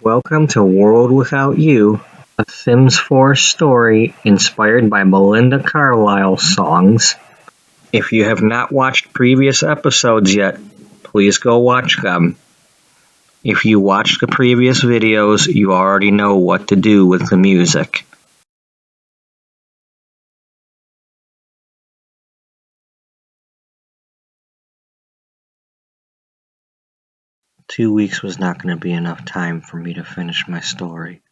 Welcome to World Without You, a Sims 4 story inspired by Belinda Carlisle songs. If you have not watched previous episodes yet, please go watch them. If you watched the previous videos, you already know what to do with the music. "2 weeks was not going to be enough time for me to finish my story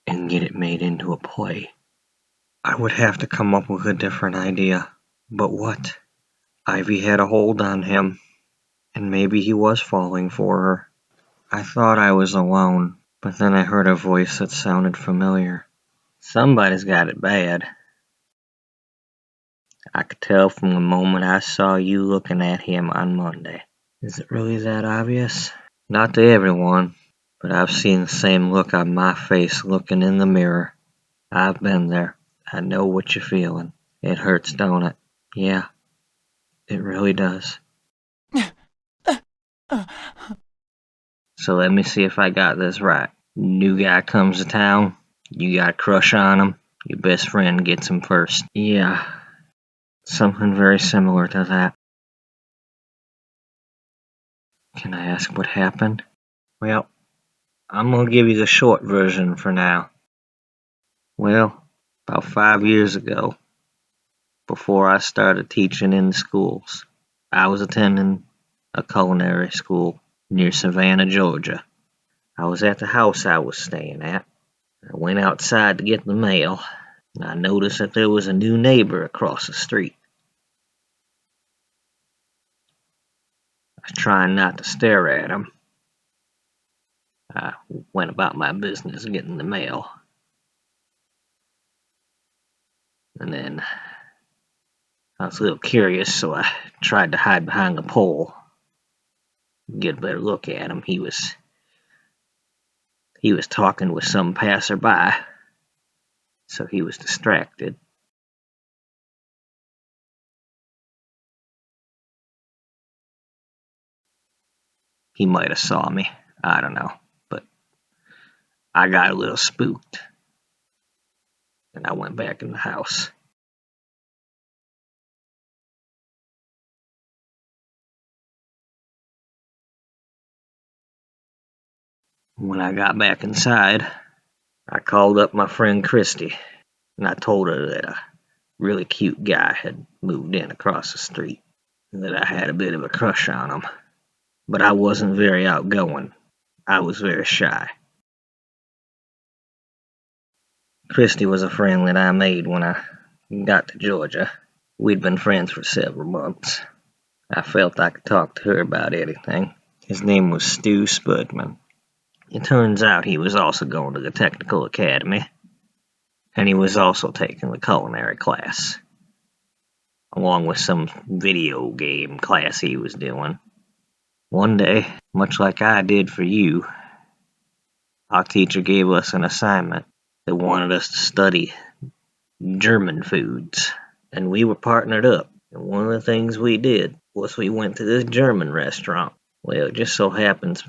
and get it made into a play. I would have to come up with a different idea. But what? Ivy had a hold on him, and maybe he was falling for her. I thought I was alone, but then I heard a voice that sounded familiar. Somebody's got it bad. I could tell from the moment I saw you looking at him on Monday. Is it really that obvious? Not to everyone, but I've seen the same look on my face looking in the mirror. I've been there. I know what you're feeling. It hurts, don't it? Yeah, it really does. So let me see if I got this right. New guy comes to town, you got a crush on him, your best friend gets him first. Yeah, something very similar to that. Can I ask what happened? Well, I'm gonna give you the short version for now. Well, about 5 years ago, before I started teaching in the schools, I was attending a culinary school near Savannah, Georgia. I was at the house I was staying at. I went outside to get the mail, and I noticed that there was a new neighbor across the street. I was trying not to stare at him. I went about my business getting the mail. And then I was a little curious, so I tried to hide behind the pole, get a better look at him. He was talking with some passerby, so he was distracted. He might have saw me. I don't know. But I got a little spooked, and I went back in the house. When I got back inside, I called up my friend Christy, and I told her that a really cute guy had moved in across the street, and that I had a bit of a crush on him. But I wasn't very outgoing. I was very shy. Christy was a friend that I made when I got to Georgia. We'd been friends for several months. I felt I could talk to her about anything. His name was Stu Spudman. It turns out he was also going to the technical academy, and he was also taking the culinary class, along with some video game class he was doing. One day, much like I did for you, our teacher gave us an assignment that wanted us to study German foods, and we were partnered up. And one of the things we did was we went to this German restaurant. Well, it just so happens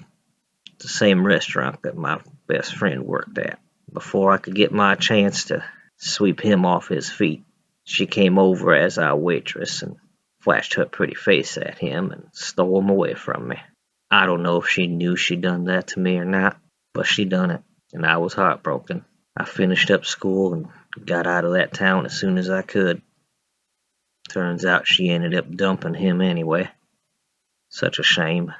it's the same restaurant that my best friend worked at. Before I could get my chance to sweep him off his feet, she came over as our waitress and flashed her pretty face at him and stole him away from me. I don't know if she knew she'd done that to me or not, but she done it, and I was heartbroken. I finished up school and got out of that town as soon as I could. Turns out she ended up dumping him anyway. Such a shame.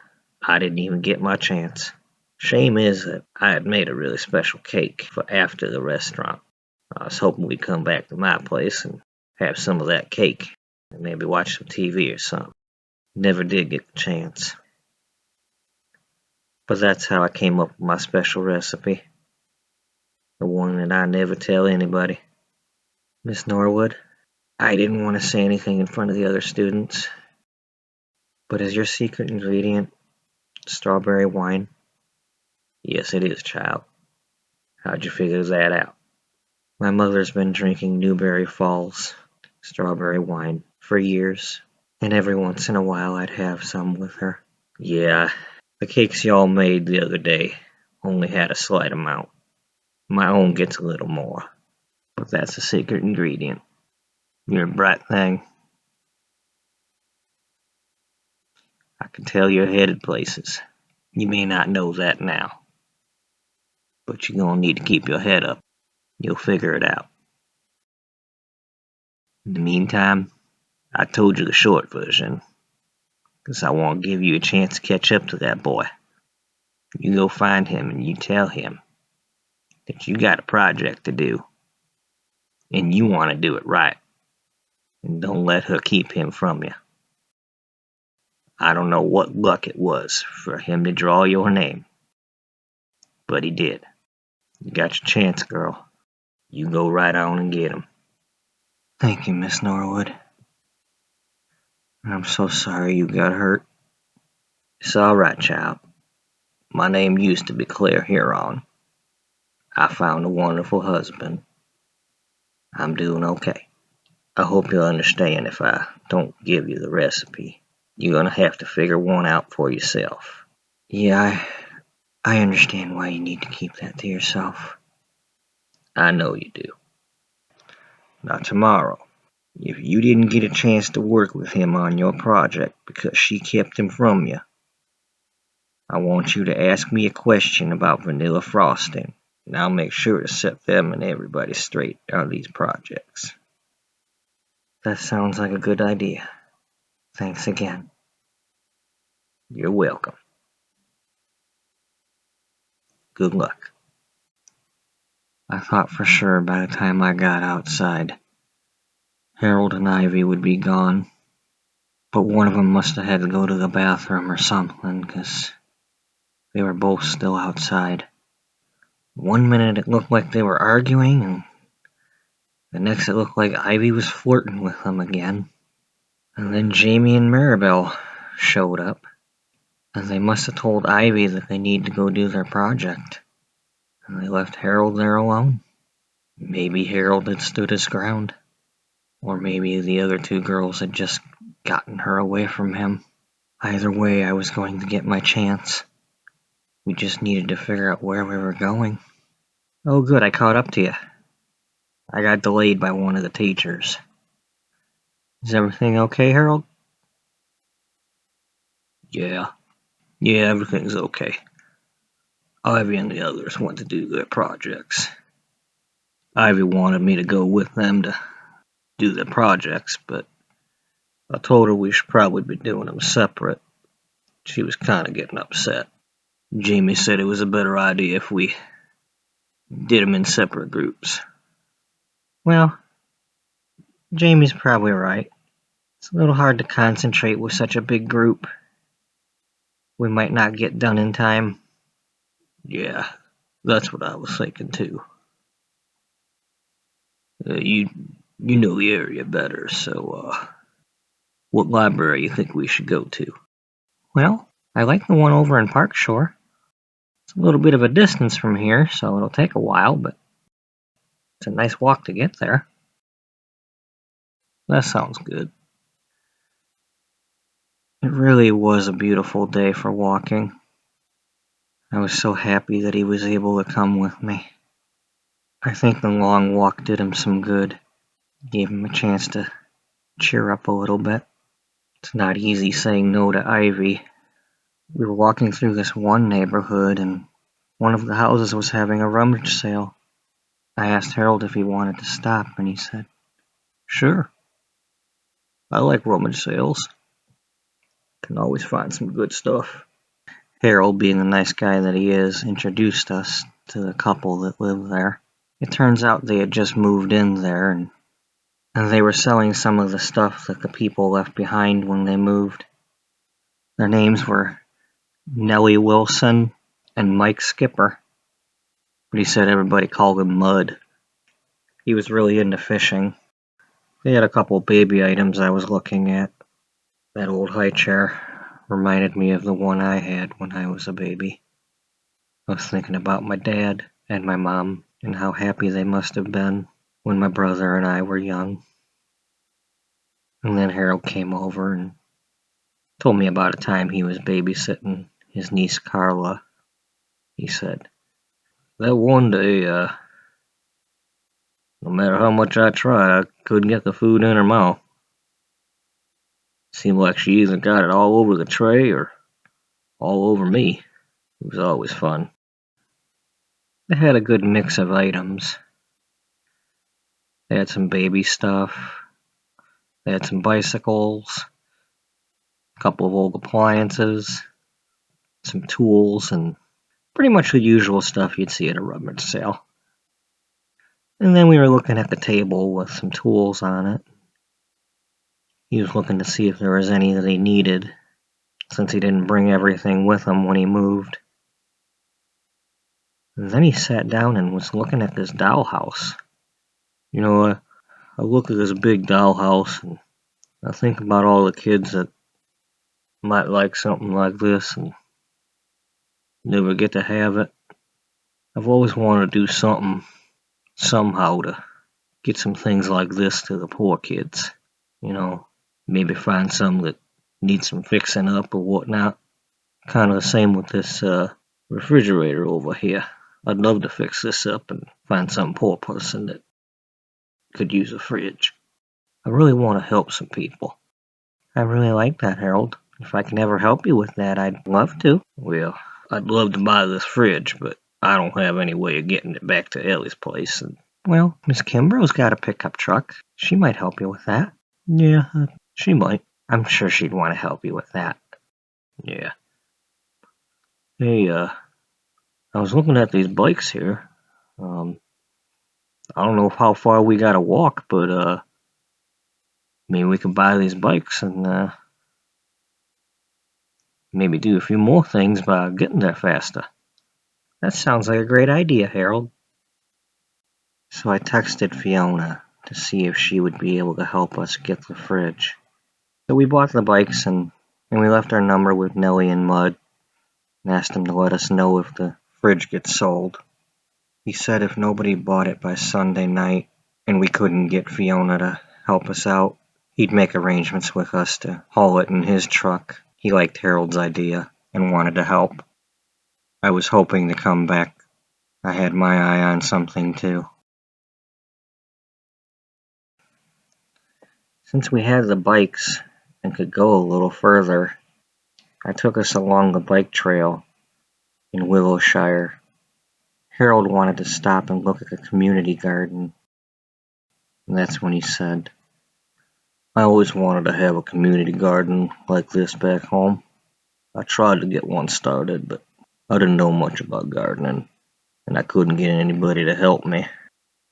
I didn't even get my chance. Shame is that I had made a really special cake for after the restaurant. I was hoping we'd come back to my place and have some of that cake and maybe watch some TV or something. Never did get the chance. But that's how I came up with my special recipe. The one that I never tell anybody. Miss Norwood, I didn't want to say anything in front of the other students, but is your secret ingredient strawberry wine? Yes, it is, child. How'd you figure that out? My mother's been drinking Newberry Falls strawberry wine for years, and every once in a while I'd have some with her. Yeah, the cakes y'all made the other day only had a slight amount. My own gets a little more, but that's a secret ingredient. You're a bright thing. I can tell you're headed places. You may not know that now, but you're gonna need to keep your head up. You'll figure it out. In the meantime, I told you the short version, 'cause I want to give you a chance to catch up to that boy. You go find him and you tell him that you got a project to do, and you want to do it right, and don't let her keep him from you. I don't know what luck it was for him to draw your name, but he did. You got your chance, girl. You go right on and get him. Thank you, Miss Norwood. I'm so sorry you got hurt. It's all right, child. My name used to be Claire Huron. I found a wonderful husband. I'm doing okay. I hope you'll understand if I don't give you the recipe. You're gonna have to figure one out for yourself. Yeah, I understand why you need to keep that to yourself. I know you do. Now tomorrow, if you didn't get a chance to work with him on your project because she kept him from you, I want you to ask me a question about vanilla frosting, and I'll make sure to set them and everybody straight on these projects. That sounds like a good idea. Thanks again. You're welcome. Good luck. I thought for sure by the time I got outside, Harold and Ivy would be gone, but one of them must have had to go to the bathroom or something, 'cause they were both still outside. One minute it looked like they were arguing, and the next it looked like Ivy was flirting with them again. And then Jamie and Maribel showed up, and they must have told Ivy that they need to go do their project, and they left Harold there alone. Maybe Harold had stood his ground, or maybe the other two girls had just gotten her away from him. Either way, I was going to get my chance. We just needed to figure out where we were going. Oh good, I caught up to you. I got delayed by one of the teachers. Is everything okay, Harold? Yeah. Yeah, everything's okay. Ivy and the others went to do their projects. Ivy wanted me to go with them to do the projects, but I told her we should probably be doing them separate. She was kind of getting upset. Jamie said it was a better idea if we did them in separate groups. Well, Jamie's probably right. It's a little hard to concentrate with such a big group. We might not get done in time. Yeah, that's what I was thinking too. You know the area better, so what library you think we should go to? Well, I like the one over in Park Shore. It's a little bit of a distance from here, so it'll take a while, but it's a nice walk to get there. That sounds good. It really was a beautiful day for walking. I was so happy that he was able to come with me. I think the long walk did him some good. Gave him a chance to cheer up a little bit. It's not easy saying no to Ivy. We were walking through this one neighborhood, and one of the houses was having a rummage sale. I asked Harold if he wanted to stop, and he said, "Sure. I like rummage sales. Can always find some good stuff." Harold, being the nice guy that he is, introduced us to the couple that lived there. It turns out they had just moved in there, and they were selling some of the stuff that the people left behind when they moved. Their names were Nellie Wilson and Mike Skipper, but he said everybody called him Mud. He was really into fishing. They had a couple baby items I was looking at. That old high chair reminded me of the one I had when I was a baby. I was thinking about my dad and my mom and how happy they must have been when my brother and I were young. And then Harold came over and told me about a time he was babysitting his niece Carla. he said. That one day, no matter how much I tried, I couldn't get the food in her mouth. Seemed like she either got it all over the tray or all over me. It was always fun. They had a good mix of items. They had some baby stuff. They had some bicycles, a couple of old appliances, some tools, and pretty much the usual stuff you'd see at a rummage sale. And then we were looking at the table with some tools on it. He was looking to see if there was any that he needed, since he didn't bring everything with him when he moved. And then he sat down and was looking at this dollhouse. I look at this big dollhouse and I think about all the kids that might like something like this and never get to have it. I've always wanted to do something, somehow, to get some things like this to the poor kids. Maybe find some that need some fixing up or whatnot. Kind of the same with this refrigerator over here. I'd love to fix this up and find some poor person that could use a fridge. I really want to help some people. I really like that, Harold. If I can ever help you with that, I'd love to. Well, I'd love to buy this fridge, but I don't have any way of getting it back to Ellie's place. Well, Miss Kimbrough's got a pickup truck. She might help you with that. Yeah, she might. I'm sure she'd want to help you with that. Yeah. Hey, I was looking at these bikes here. I don't know how far we gotta walk, but maybe we could buy these bikes and maybe do a few more things by getting there faster. That sounds like a great idea, Harold. So I texted Fiona to see if she would be able to help us get the fridge. So we bought the bikes and we left our number with Nellie and Mud and asked him to let us know if the fridge gets sold. He said if nobody bought it by Sunday night and we couldn't get Fiona to help us out, he'd make arrangements with us to haul it in his truck. He liked Harold's idea and wanted to help. I was hoping to come back. I had my eye on something too. Since we had the bikes and could go a little further, I took us along the bike trail in Willowshire. Harold wanted to stop and look at the community garden. And that's when he said, I always wanted to have a community garden like this back home. I tried to get one started, but I didn't know much about gardening, and I couldn't get anybody to help me.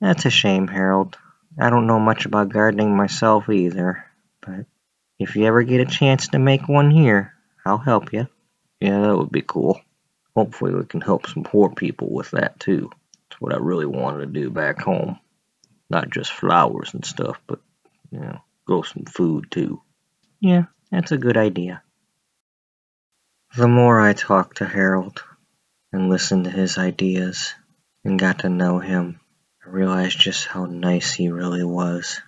That's a shame, Harold. I don't know much about gardening myself either, but if you ever get a chance to make one here, I'll help you. Yeah, that would be cool. Hopefully we can help some poor people with that too. That's what I really wanted to do back home. Not just flowers and stuff, but, grow some food too. Yeah, that's a good idea. The more I talked to Harold and listened to his ideas and got to know him, I realized just how nice he really was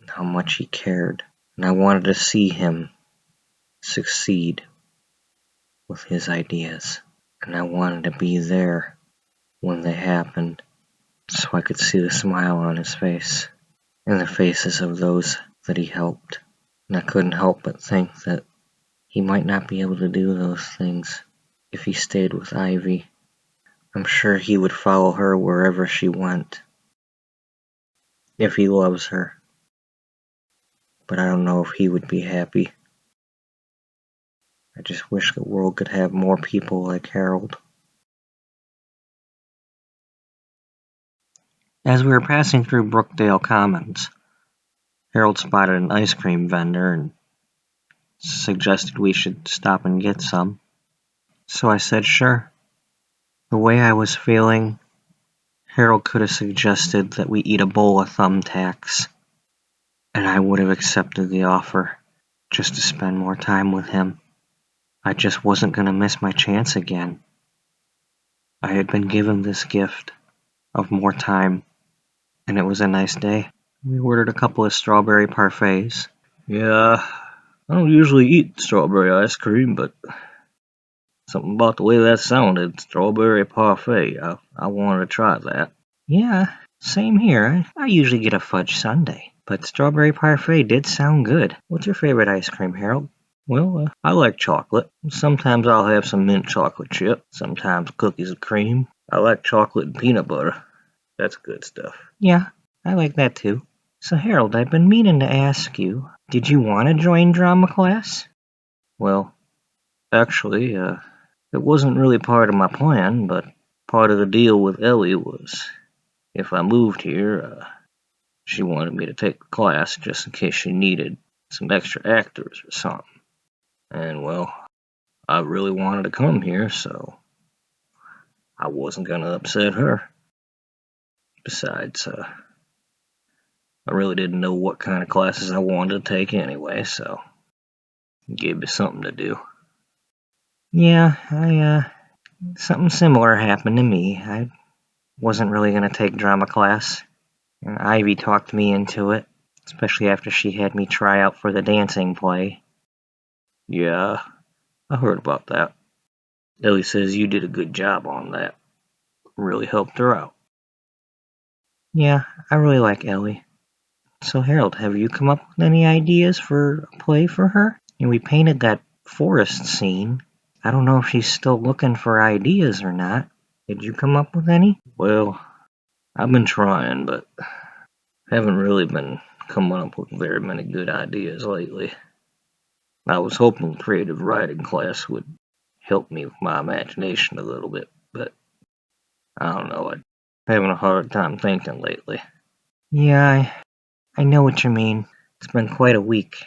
and how much he cared. And I wanted to see him succeed with his ideas. And I wanted to be there when they happened so I could see the smile on his face and the faces of those that he helped. And I couldn't help but think that he might not be able to do those things if he stayed with Ivy. I'm sure he would follow her wherever she went, if he loves her. But I don't know if he would be happy. I just wish the world could have more people like Harold. As we were passing through Brookdale Commons, Harold spotted an ice cream vendor and suggested we should stop and get some. So I said sure. The way I was feeling, Harold could have suggested that we eat a bowl of thumbtacks, and I would have accepted the offer just to spend more time with him. I just wasn't going to miss my chance again. I had been given this gift of more time, and it was a nice day. We ordered a couple of strawberry parfaits. Yeah, I don't usually eat strawberry ice cream, but Something about the way that sounded. Strawberry parfait. I wanted to try that. Yeah, same here. I usually get a fudge sundae, but strawberry parfait did sound good. What's your favorite ice cream, Harold? Well, I like chocolate. Sometimes I'll have some mint chocolate chip, sometimes cookies and cream. I like chocolate and peanut butter. That's good stuff. Yeah, I like that too. So, Harold, I've been meaning to ask you, did you want to join drama class? Well, actually, it wasn't really part of my plan, but part of the deal with Ellie was if I moved here, she wanted me to take the class just in case she needed some extra actors or something. And well, I really wanted to come here, so I wasn't going to upset her. Besides, I really didn't know what kind of classes I wanted to take anyway, so it gave me something to do. Yeah, something similar happened to me. I wasn't really going to take drama class, and Ivy talked me into it, especially after she had me try out for the dancing play. Yeah, I heard about that. Ellie says you did a good job on that. Really helped her out. Yeah, I really like Ellie. So, Harold, have you come up with any ideas for a play for her? And we painted that forest scene. I don't know if she's still looking for ideas or not. Did you come up with any? Well, I've been trying, but haven't really been coming up with very many good ideas lately. I was hoping creative writing class would help me with my imagination a little bit, but I don't know. I'm having a hard time thinking lately. Yeah, I know what you mean. It's been quite a week.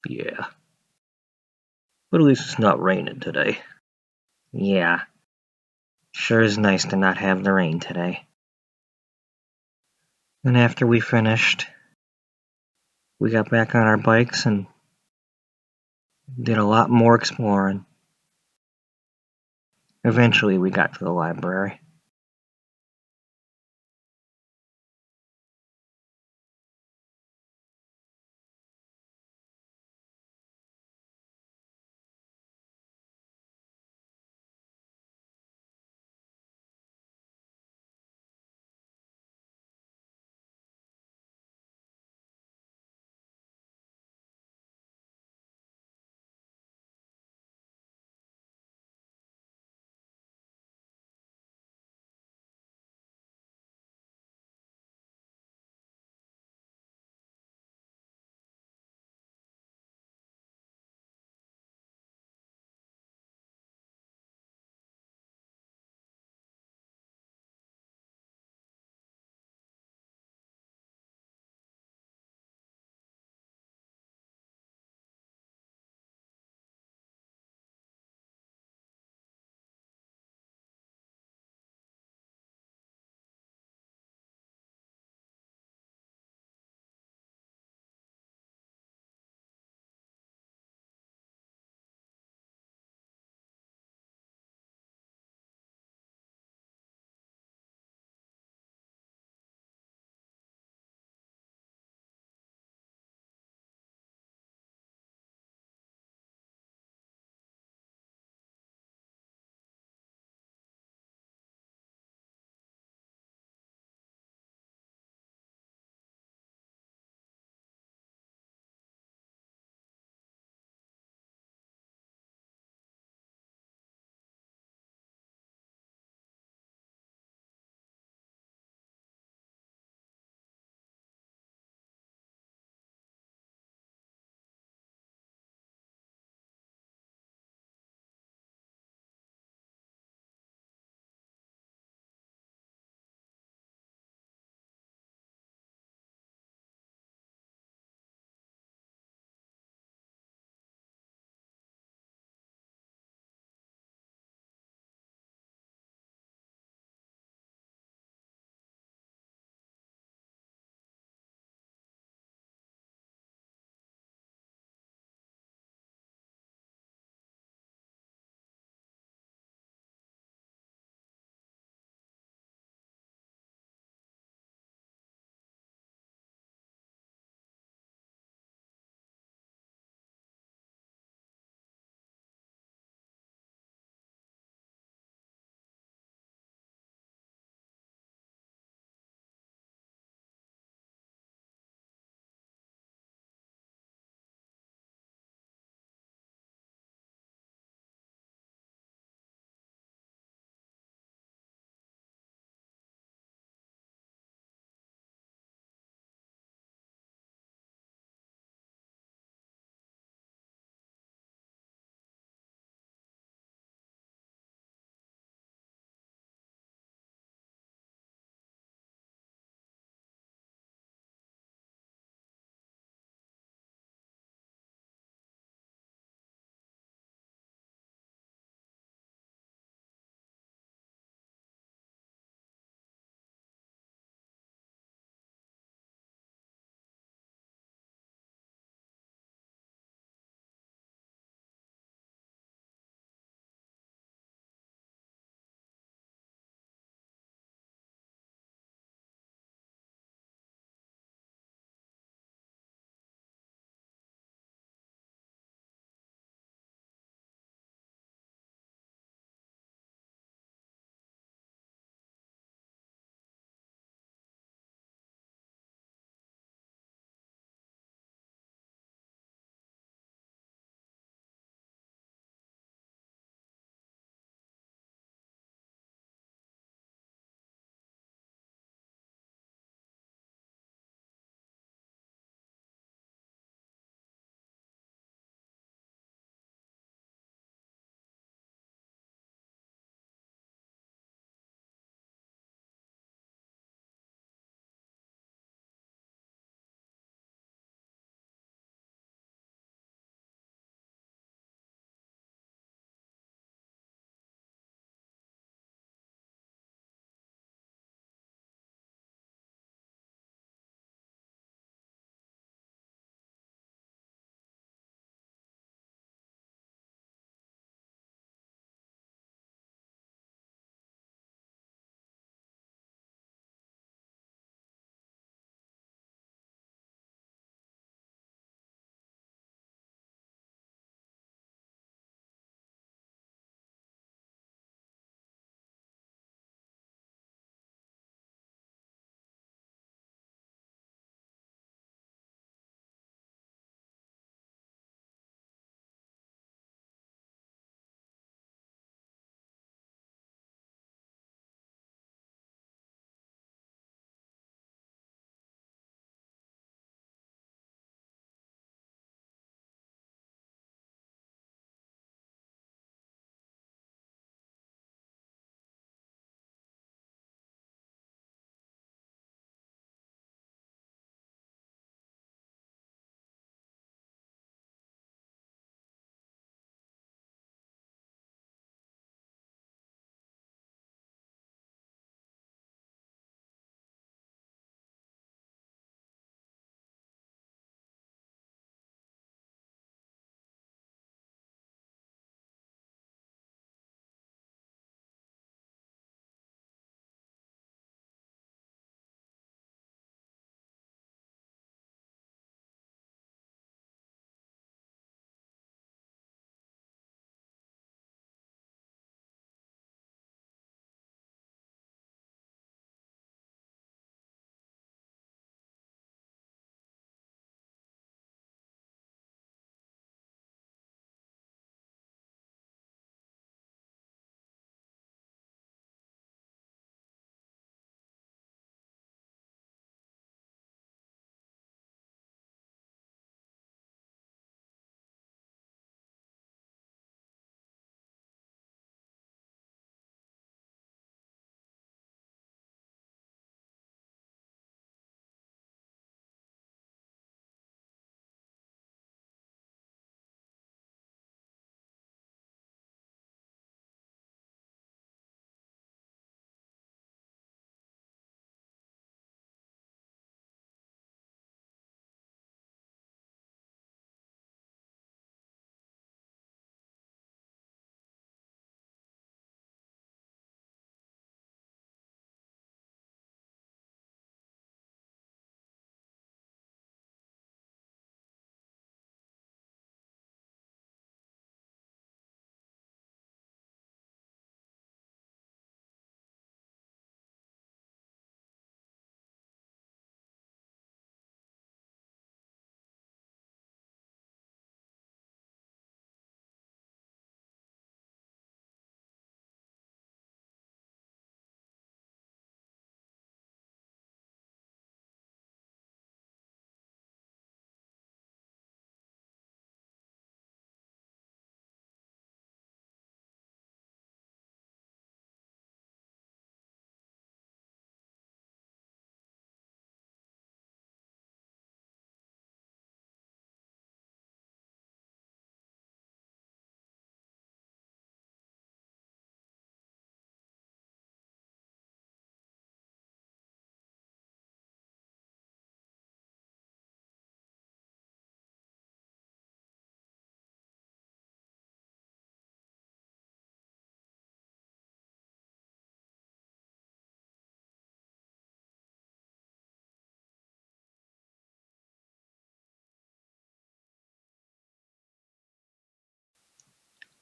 Yeah, but at least it's not raining today. Yeah, sure is nice to not have the rain today. And after we finished, we got back on our bikes and did a lot more exploring. Eventually, we got to the library.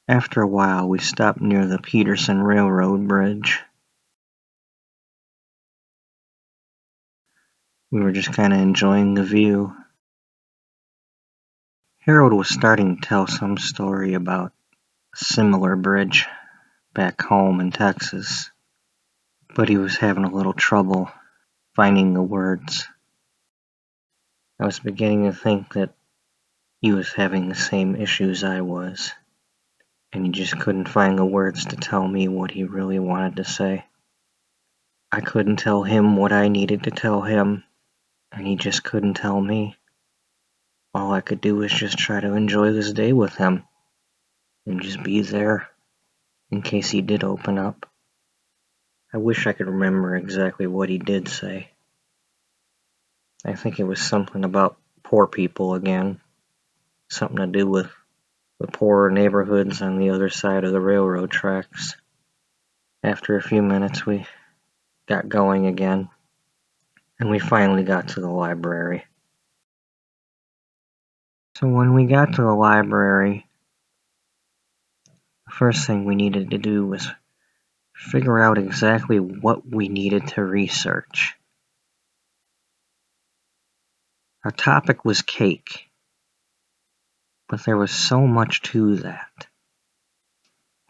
After a while, we stopped near the Peterson Railroad bridge. We were just kind of enjoying the view. Harold was starting to tell some story about a similar bridge back home in Texas, but he was having a little trouble finding the words. I was beginning to think that he was having the same issues I was, and he just couldn't find the words to tell me what he really wanted to say. I couldn't tell him what I needed to tell him, and he just couldn't tell me. All I could do was just try to enjoy this day with him, and just be there in case he did open up. I wish I could remember exactly what he did say. I think it was something about poor people again, something to do with the poorer neighborhoods on the other side of the railroad tracks. After a few minutes, we got going again, and we finally got to the library. So when we got to the library, the first thing we needed to do was figure out exactly what we needed to research. Our topic was cake, but there was so much to that.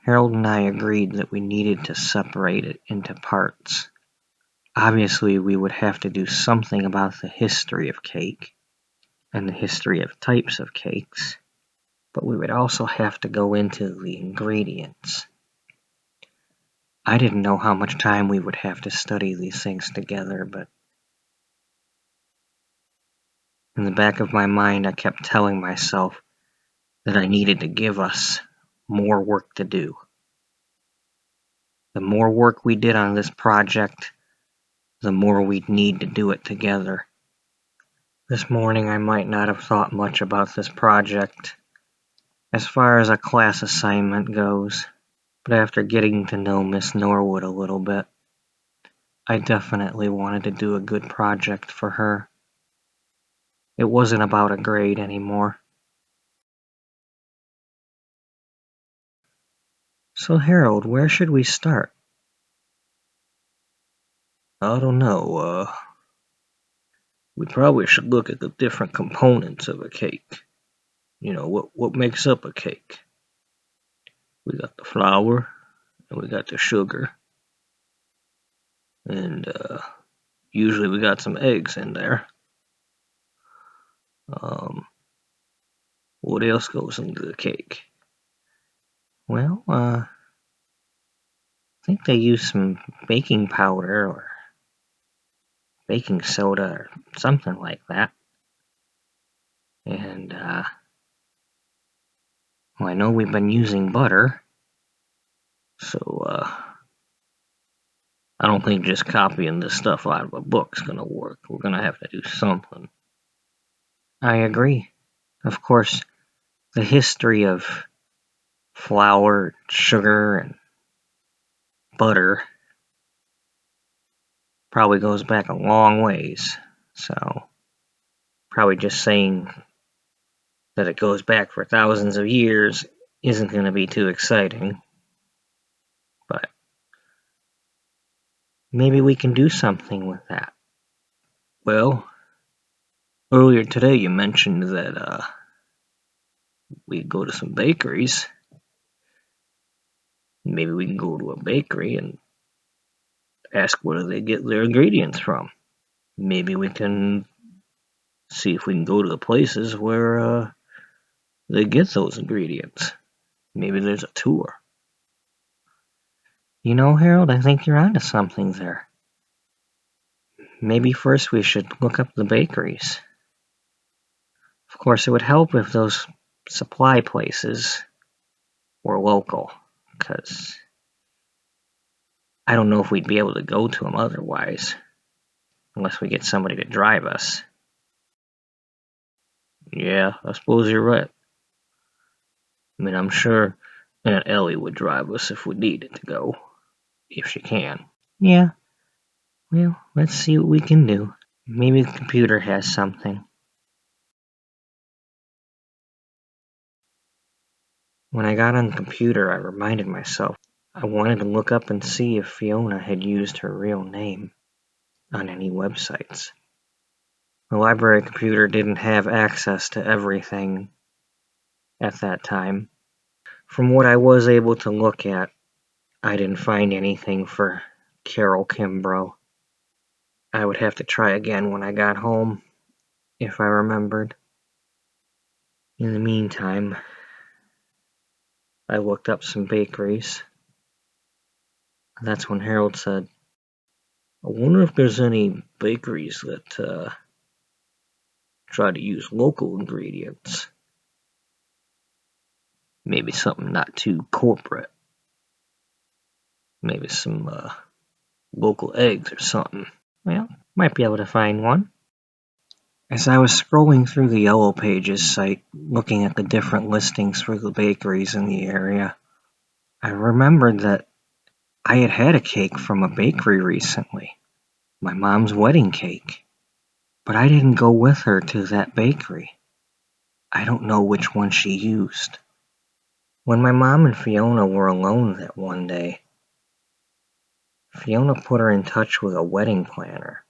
Harold and I agreed that we needed to separate it into parts. Obviously, we would have to do something about the history of cake and the history of types of cakes, but we would also have to go into the ingredients. I didn't know how much time we would have to study these things together, but in the back of my mind, I kept telling myself that I needed to give us more work to do. The more work we did on this project, the more we'd need to do it together. This morning I might not have thought much about this project as far as a class assignment goes, but after getting to know Miss Norwood a little bit, I definitely wanted to do a good project for her. It wasn't about a grade anymore. So Harold, where should we start? I don't know, we probably should look at the different components of a cake. You know, what makes up a cake? We got the flour, and we got the sugar, and usually we got some eggs in there. What else goes into the cake? Well, I think they use some baking powder or baking soda or something like that. And, well, I know we've been using butter, so, I don't think just copying this stuff out of a book's gonna work. We're gonna have to do something. I agree. Of course, the history of flour, sugar, and butter probably goes back a long ways. So, probably just saying that it goes back for thousands of years isn't going to be too exciting. But maybe we can do something with that. Well, earlier today you mentioned that we go to some bakeries. Maybe we can go to a bakery and ask where they get their ingredients from. Maybe we can see if we can go to the places where they get those ingredients. Maybe there's a tour. You know, Harold, I think you're onto something there. Maybe first we should look up the bakeries. Of course, it would help if those supply places were local, because I don't know if we'd be able to go to them otherwise, unless we get somebody to drive us. Yeah, I suppose you're right. I mean, I'm sure Aunt Ellie would drive us if we needed to go, if she can. Yeah, well, let's see what we can do. Maybe the computer has something. When I got on the computer, I reminded myself I wanted to look up and see if Fiona had used her real name on any websites. The library computer didn't have access to everything at that time. From what I was able to look at, I didn't find anything for Carol Kimbrough. I would have to try again when I got home, if I remembered. In the meantime, I looked up some bakeries. That's when Harold said, I wonder if there's any bakeries that try to use local ingredients. Maybe something not too corporate. Maybe some local eggs or something. Well, might be able to find one. As I was scrolling through the Yellow Pages site, looking at the different listings for the bakeries in the area, I remembered that I had had a cake from a bakery recently, my mom's wedding cake. But I didn't go with her to that bakery. I don't know which one she used. When my mom and Fiona were alone that one day, Fiona put her in touch with a wedding planner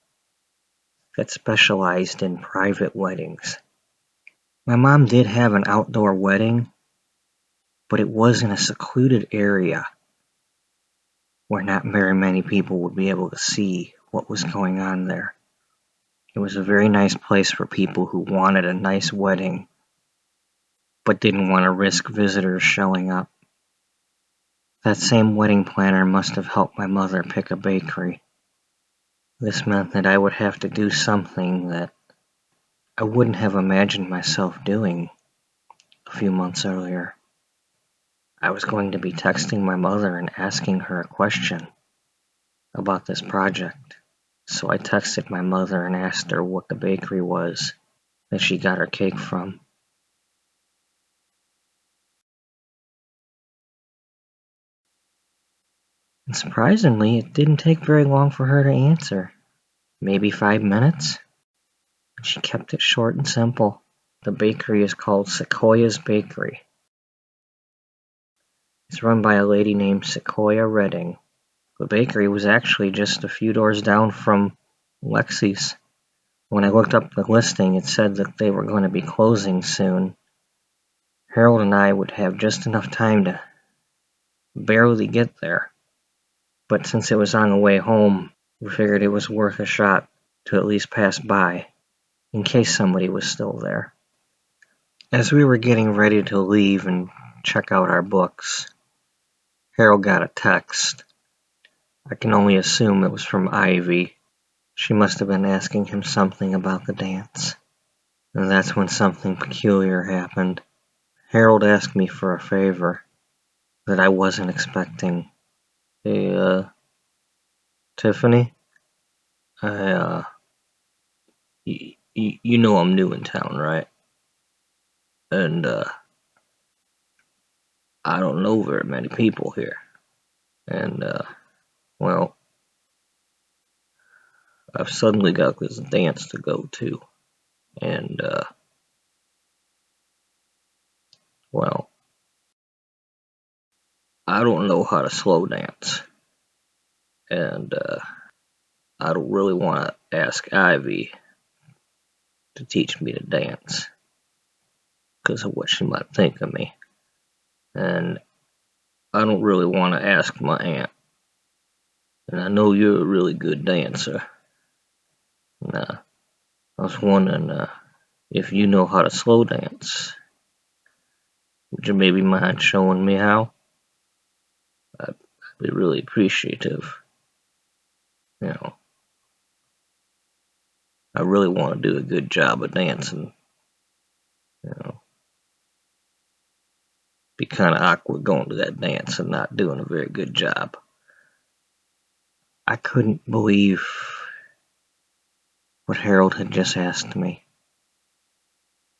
that specialized in private weddings. My mom did have an outdoor wedding, but it was in a secluded area where not very many people would be able to see what was going on there. It was a very nice place for people who wanted a nice wedding, but didn't want to risk visitors showing up. That same wedding planner must have helped my mother pick a bakery. This meant that I would have to do something that I wouldn't have imagined myself doing a few months earlier. I was going to be texting my mother and asking her a question about this project. So I texted my mother and asked her what the bakery was that she got her cake from. And surprisingly, it didn't take very long for her to answer. Maybe 5 minutes. She kept it short and simple. The bakery is called Sequoia's Bakery. It's run by a lady named Sequoia Redding. The bakery was actually just a few doors down from Lexi's. When I looked up the listing, it said that they were going to be closing soon. Harold and I would have just enough time to barely get there. But since it was on the way home, we figured it was worth a shot to at least pass by, in case somebody was still there. As we were getting ready to leave and check out our books, Harold got a text. I can only assume it was from Ivy. She must have been asking him something about the dance. And that's when something peculiar happened. Harold asked me for a favor that I wasn't expecting. Hey, Tiffany? I, you know I'm new in town, right? And, I don't know very many people here. And, well, I've suddenly got this dance to go to. And, well, I don't know how to slow dance. And, I don't really want to ask Ivy to teach me to dance because of what she might think of me. And I don't really want to ask my aunt. And I know you're a really good dancer. And, I was wondering if you know how to slow dance. Would you maybe mind showing me how? I'd be really appreciative. You know, I really want to do a good job of dancing. You know, be kind of awkward going to that dance and not doing a very good job. I couldn't believe what Harold had just asked me.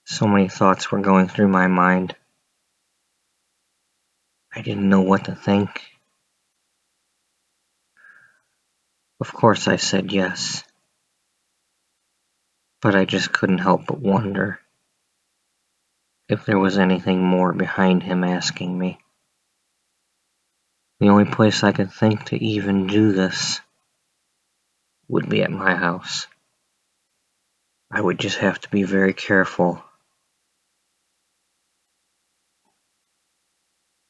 So many thoughts were going through my mind. I didn't know what to think. Of course I said yes. But I just couldn't help but wonder if there was anything more behind him asking me. The only place I could think to even do this would be at my house. I would just have to be very careful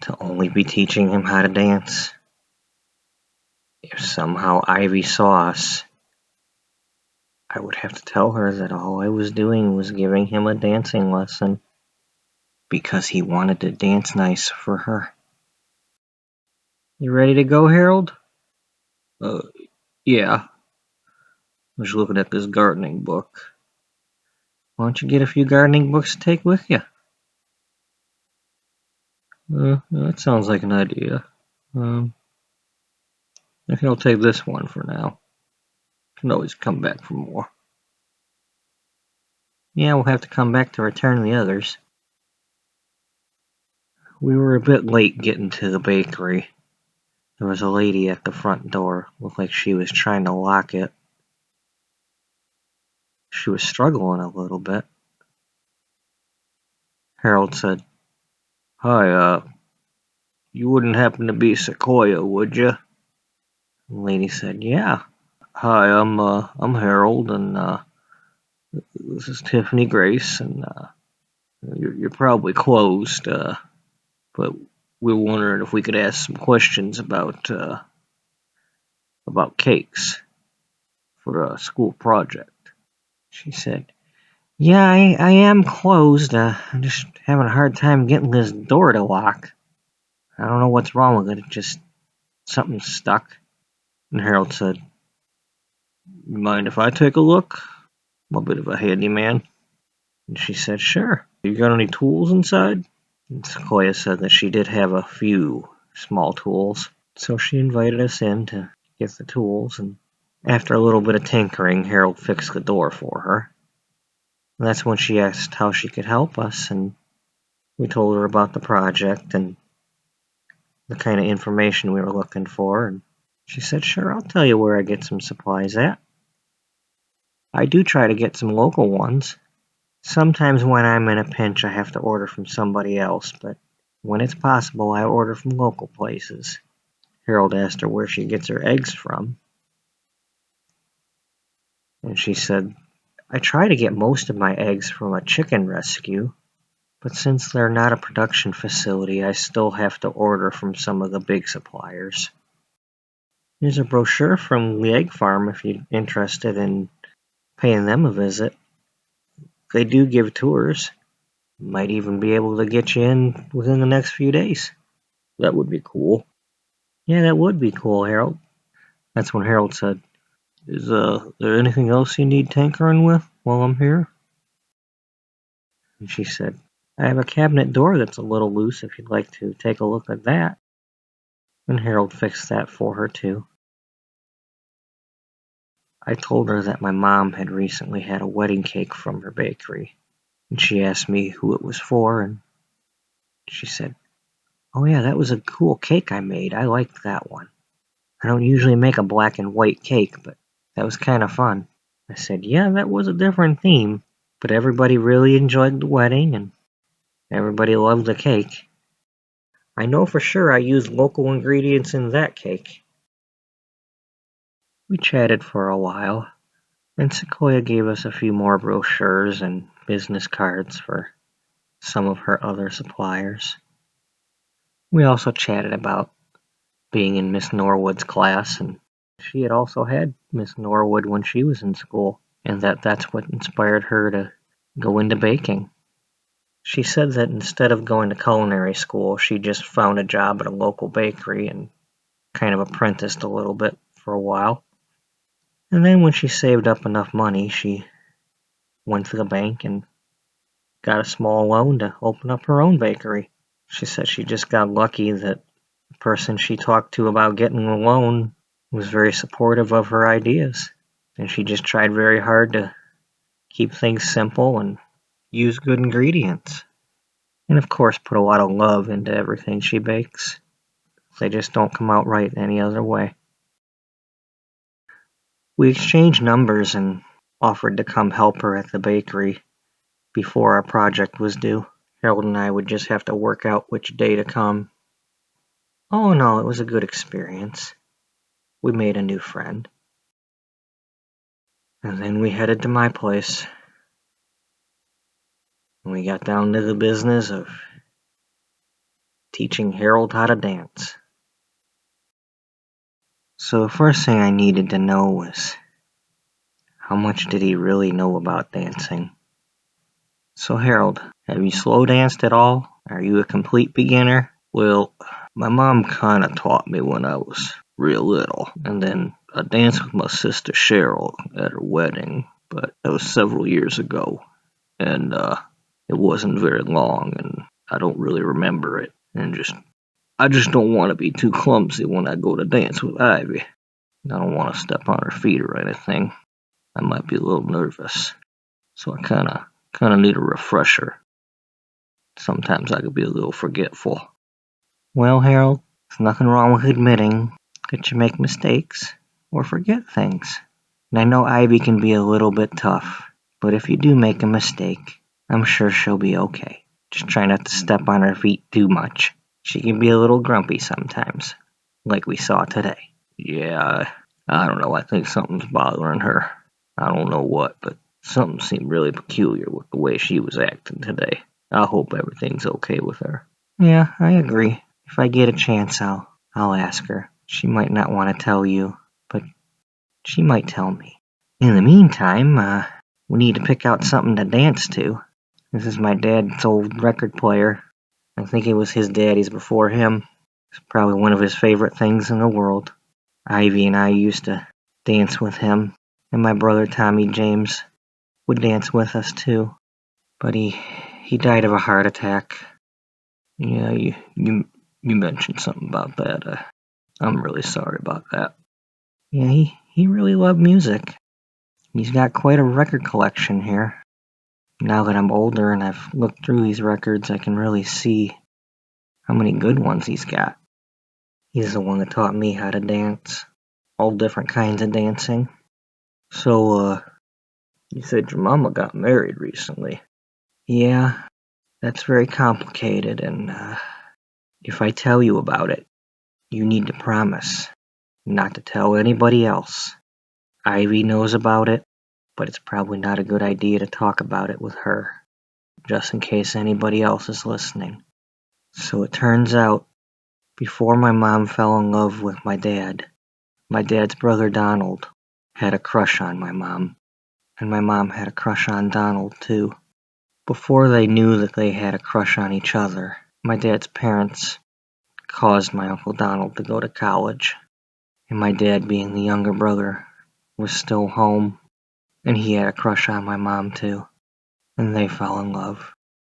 to only be teaching him how to dance. If somehow Ivy saw us, I would have to tell her that all I was doing was giving him a dancing lesson because he wanted to dance nice for her. You ready to go, Harold? Uh, yeah. I was looking at this gardening book. Why don't you get a few gardening books to take with you? That sounds like an idea. I think I'll take this one for now. Can always come back for more. Yeah, we'll have to come back to return the others. We were a bit late getting to the bakery. There was a lady at the front door. Looked like she was trying to lock it. She was struggling a little bit. Harold said, "Hi, you wouldn't happen to be Sequoia, would you?" The lady said, "Yeah. Hi, I'm Harold, and this is Tiffany Grace, and you're probably closed, but we were wondering if we could ask some questions about cakes for a school project." She said, "Yeah, I am closed. I'm just having a hard time getting this door to lock. I don't know what's wrong with it. It just something's stuck." And Harold said, "You mind if I take a look? I'm a bit of a handyman." And she said, "Sure. You got any tools inside?" And Sequoia said that she did have a few small tools. So she invited us in to get the tools, and after a little bit of tinkering, Harold fixed the door for her. And that's when she asked how she could help us, and we told her about the project and the kind of information we were looking for, and she said, "Sure, I'll tell you where I get some supplies at. I do try to get some local ones. Sometimes when I'm in a pinch, I have to order from somebody else, but when it's possible, I order from local places." Harold asked her where she gets her eggs from, and she said, "I try to get most of my eggs from a chicken rescue, but since they're not a production facility, I still have to order from some of the big suppliers. Here's a brochure from the egg farm if you're interested in paying them a visit. They do give tours. Might even be able to get you in within the next few days." That would be cool. Yeah, that would be cool, Harold. That's when Harold said, "Is there anything else you need tinkering with while I'm here?" And she said, "I have a cabinet door that's a little loose if you'd like to take a look at that." And Harold fixed that for her too. I told her that my mom had recently had a wedding cake from her bakery, and she asked me who it was for, and she said, "Oh yeah, that was a cool cake I made. I liked that one. I don't usually make a black and white cake, but that was kind of fun." I said, "Yeah, that was a different theme, but everybody really enjoyed the wedding, and everybody loved the cake. I know for sure I used local ingredients in that cake." We chatted for a while, and Sequoia gave us a few more brochures and business cards for some of her other suppliers. We also chatted about being in Miss Norwood's class, and she had also had Miss Norwood when she was in school, and that's what inspired her to go into baking. She said that instead of going to culinary school, she just found a job at a local bakery and kind of apprenticed a little bit for a while. And then when she saved up enough money, she went to the bank and got a small loan to open up her own bakery. She said she just got lucky that the person she talked to about getting the loan was very supportive of her ideas. And she just tried very hard to keep things simple and use good ingredients. And of course, put a lot of love into everything she bakes. They just don't come out right any other way. We exchanged numbers and offered to come help her at the bakery before our project was due. Harold and I would just have to work out which day to come. Oh no, it was a good experience. We made a new friend. And then we headed to my place. And we got down to the business of teaching Harold how to dance. So the first thing I needed to know was, how much did he really know about dancing? So Harold, have you slow danced at all? Are you a complete beginner? Well, my mom kinda taught me when I was real little, and then I danced with my sister Cheryl at her wedding, but that was several years ago, and it wasn't very long, and I don't really remember it, and I just don't want to be too clumsy when I go to dance with Ivy. I don't want to step on her feet or anything. I might be a little nervous, so I kinda need a refresher. Sometimes I could be a little forgetful. Well, Harold, there's nothing wrong with admitting that you make mistakes or forget things. And I know Ivy can be a little bit tough, but if you do make a mistake, I'm sure she'll be okay. Just try not to step on her feet too much. She can be a little grumpy sometimes, like we saw today. Yeah, I don't know. I think something's bothering her. I don't know what, but something seemed really peculiar with the way she was acting today. I hope everything's okay with her. Yeah, I agree. If I get a chance, I'll ask her. She might not want to tell you, but she might tell me. In the meantime, we need to pick out something to dance to. This is my dad's old record player. I think it was his daddy's before him. It's probably one of his favorite things in the world. Ivy and I used to dance with him, and my brother Tommy James would dance with us too. But he died of a heart attack. Yeah, you mentioned something about that. I'm really sorry about that. Yeah, he really loved music. He's got quite a record collection here. Now that I'm older and I've looked through these records, I can really see how many good ones he's got. He's the one that taught me how to dance, all different kinds of dancing. So, you said your mama got married recently. Yeah, that's very complicated, and if I tell you about it, you need to promise not to tell anybody else. Ivy knows about it, but it's probably not a good idea to talk about it with her, just in case anybody else is listening. So it turns out, before my mom fell in love with my dad's brother Donald had a crush on my mom, and my mom had a crush on Donald too. Before they knew that they had a crush on each other, my dad's parents caused my Uncle Donald to go to college, and my dad, being the younger brother, was still home, and he had a crush on my mom too, and they fell in love.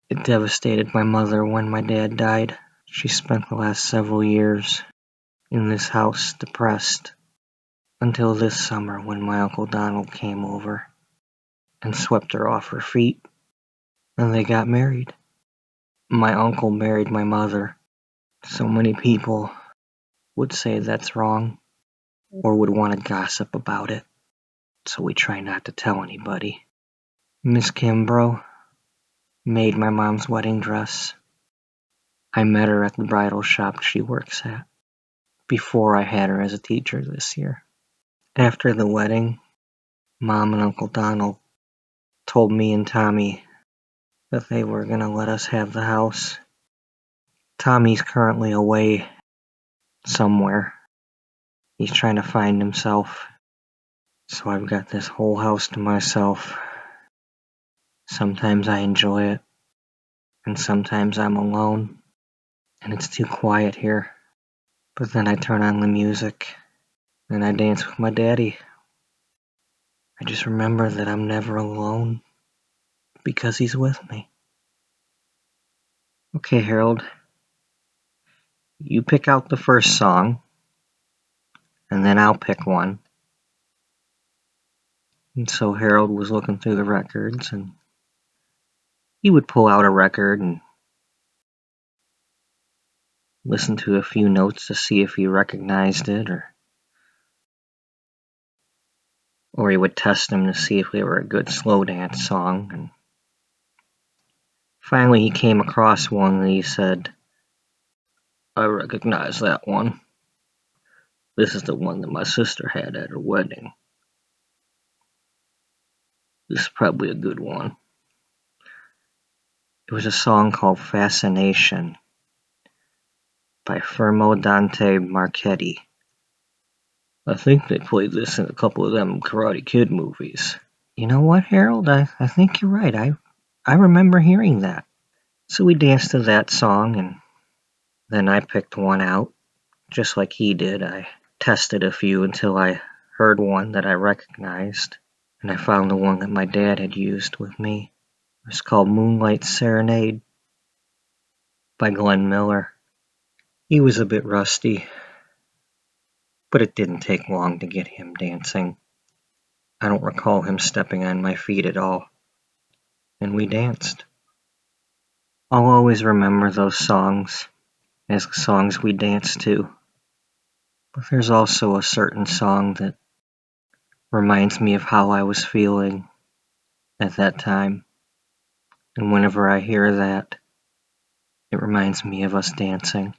It devastated my mother when my dad died. She spent the last several years in this house depressed, until this summer when my Uncle Donald came over and swept her off her feet, and they got married. My uncle married my mother. So many people would say that's wrong, or would want to gossip about it, so we try not to tell anybody. Miss Kimbrough made my mom's wedding dress. I met her at the bridal shop she works at, before I had her as a teacher this year. After the wedding, Mom and Uncle Donald told me and Tommy that they were going to let us have the house. Tommy's currently away somewhere. He's trying to find himself. So I've got this whole house to myself. Sometimes I enjoy it, and sometimes I'm alone, and it's too quiet here. But then I turn on the music, and I dance with my daddy. I just remember that I'm never alone, because he's with me. Okay, Harold, you pick out the first song, and then I'll pick one. And so Harold was looking through the records, and he would pull out a record and listen to a few notes to see if he recognized it, or he would test them to see if they were a good slow dance song. And Finally, he came across one and he said, "I recognize that one. This is the one that my sister had at her wedding. This is probably a good one." It was a song called Fascination by Fermo Dante Marchetti. I think they played this in a couple of them Karate Kid movies. You know what, Harold? I think you're right. I remember hearing that. So we danced to that song, and then I picked one out, just like he did. I tested a few until I heard one that I recognized, and I found the one that my dad had used with me. It was called Moonlight Serenade by Glenn Miller. He was a bit rusty, but it didn't take long to get him dancing. I don't recall him stepping on my feet at all, and we danced. I'll always remember those songs as the songs we danced to, but there's also a certain song that reminds me of how I was feeling at that time, and whenever I hear that, it reminds me of us dancing.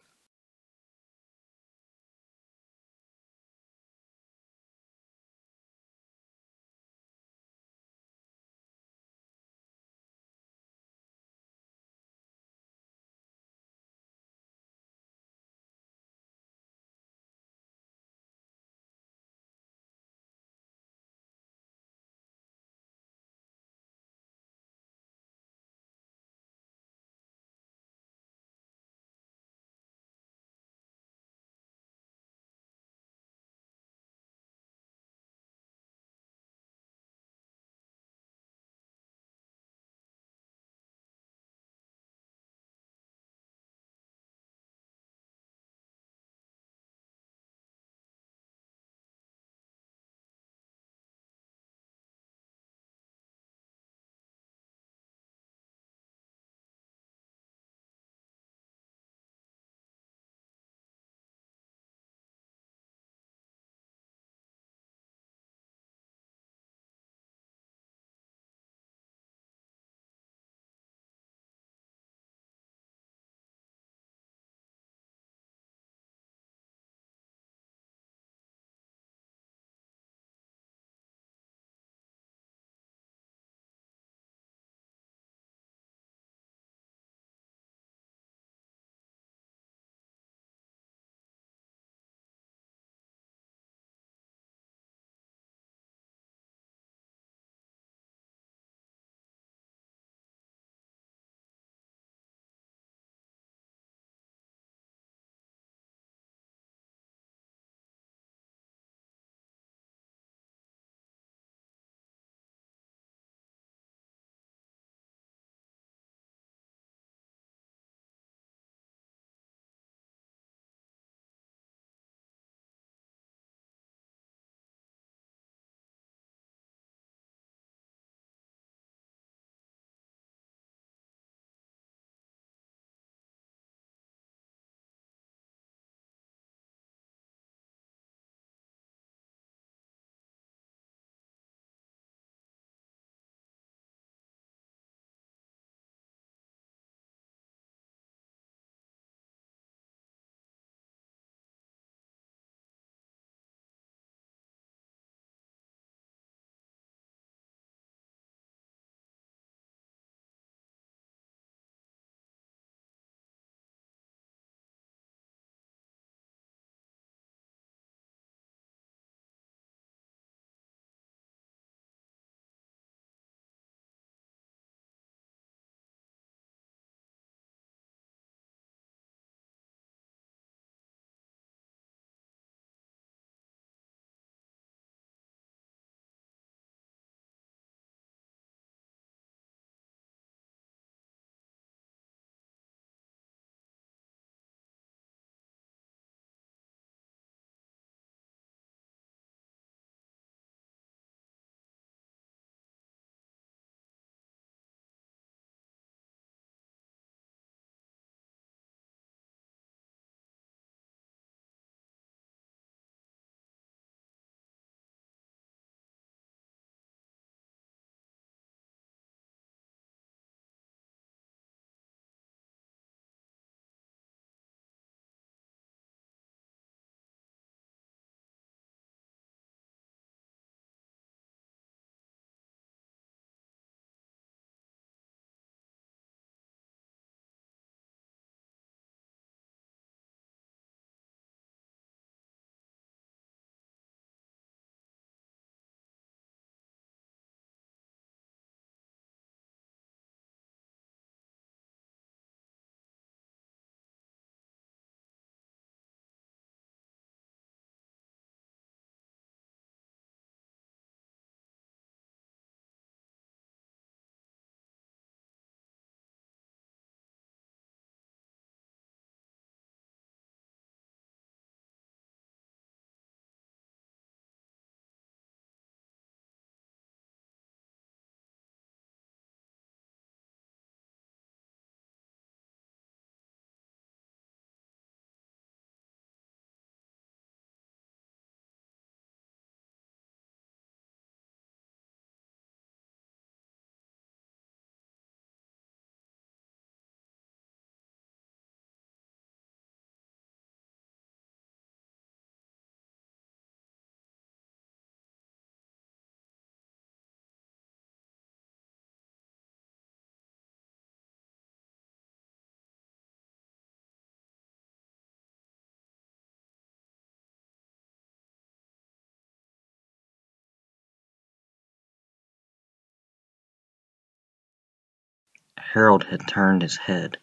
Harold had turned his head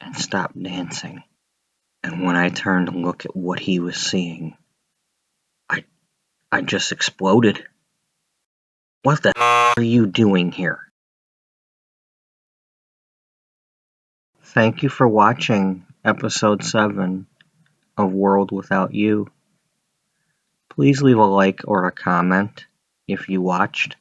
and stopped dancing, and when I turned to look at what he was seeing, I, I just exploded. What the are you doing here? Thank you for watching episode 7 of World Without You. Please leave a like or a comment if you watched.